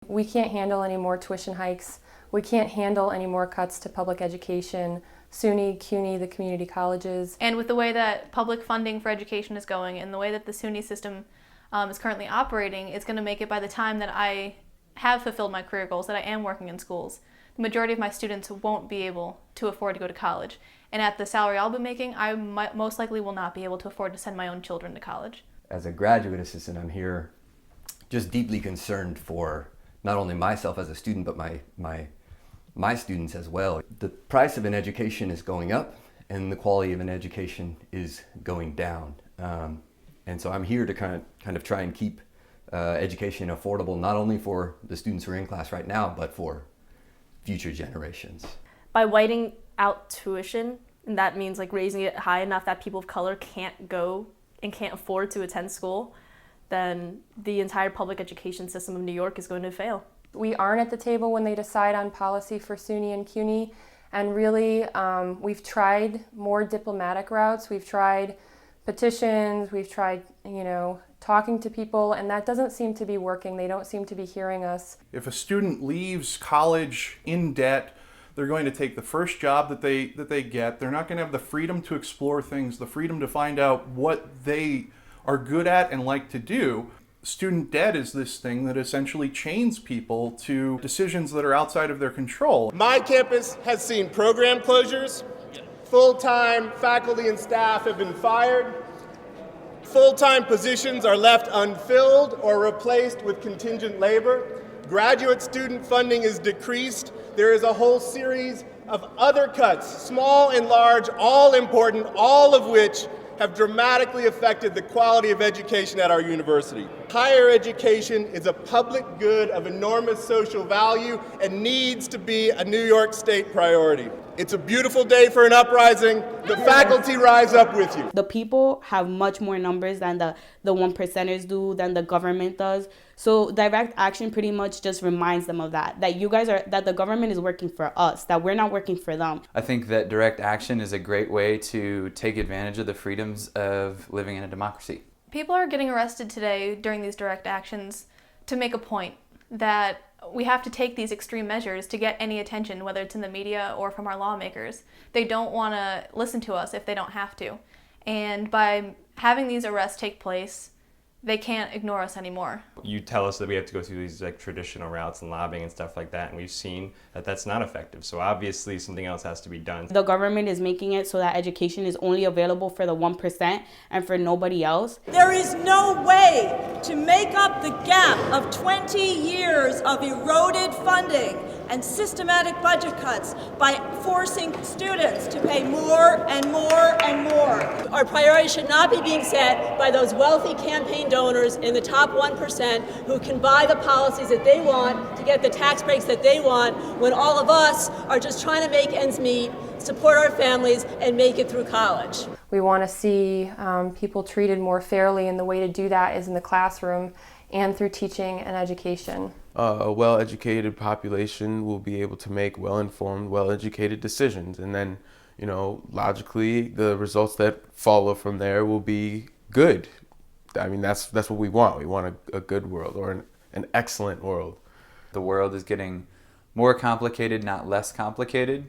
We can't handle any more tuition hikes. We can't handle any more cuts to public education, SUNY, CUNY, the community colleges. And with the way that public funding for education is going and the way that the SUNY system is currently operating, it's going to make it by the time that I have fulfilled my career goals, that I am working in schools, the majority of my students won't be able to afford to go to college. And at the salary I'll be making, I most likely will not be able to afford to send my own children to college. As a graduate assistant, I'm here just deeply concerned for not only myself as a student, but my students as well. The price of an education is going up and the quality of an education is going down. And so I'm here to kind of try and keep education affordable, not only for the students who are in class right now, but for future generations. By whiting out tuition, and that means like raising it high enough that people of color can't go and can't afford to attend school, then the entire public education system of New York is going to fail. We aren't at the table when they decide on policy for SUNY and CUNY, and really we've tried more diplomatic routes. We've tried petitions, we've tried, talking to people, and that doesn't seem to be working. They don't seem to be hearing us. If a student leaves college in debt, they're going to take the first job that they get. They're not going to have the freedom to explore things, the freedom to find out what they are good at and like to do. Student debt is this thing that essentially chains people to decisions that are outside of their control. My campus has seen program closures. Full-time faculty and staff have been fired. Full-time positions are left unfilled or replaced with contingent labor. Graduate student funding is decreased. There is a whole series of other cuts, small and large, all important, all of which have dramatically affected the quality of education at our university. Higher education is a public good of enormous social value and needs to be a New York State priority. It's a beautiful day for an uprising. The faculty rise up with you. The people have much more numbers than the 1%ers do, than the government does. So direct action pretty much just reminds them of that the government is working for us, that we're not working for them. I think that direct action is a great way to take advantage of the freedoms of living in a democracy. People are getting arrested today during these direct actions to make a point that we have to take these extreme measures to get any attention, whether it's in the media or from our lawmakers. They don't want to listen to us if they don't have to. And by having these arrests take place, they can't ignore us anymore. You tell us that we have to go through these traditional routes and lobbying and stuff like that, and we've seen that that's not effective. So obviously something else has to be done. The government is making it so that education is only available for the 1% and for nobody else. There is no way to make up the gap of 20 years of eroded funding and systematic budget cuts by forcing students to pay more and more and more. Our priority should not be being set by those wealthy campaign donors in the top 1% who can buy the policies that they want to get the tax breaks that they want, when all of us are just trying to make ends meet, support our families, and make it through college. We want to see people treated more fairly, and the way to do that is in the classroom and through teaching and education. A well-educated population will be able to make well-informed, well-educated decisions, and then, logically, the results that follow from there will be good. I mean, that's what we want. We want a good world, or an excellent world. The world is getting more complicated, not less complicated,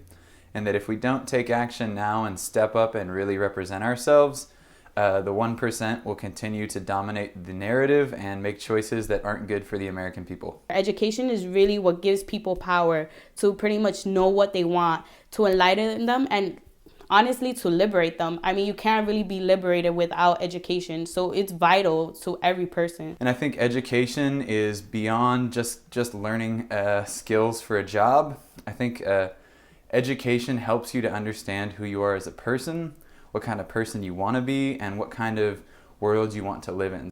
and that if we don't take action now and step up and really represent ourselves, the 1% will continue to dominate the narrative and make choices that aren't good for the American people. Education is really what gives people power to pretty much know what they want, to enlighten them, and honestly to liberate them. I mean, you can't really be liberated without education, so it's vital to every person. And I think education is beyond just learning skills for a job. I think education helps you to understand who you are as a person, what kind of person you want to be, and what kind of world you want to live in.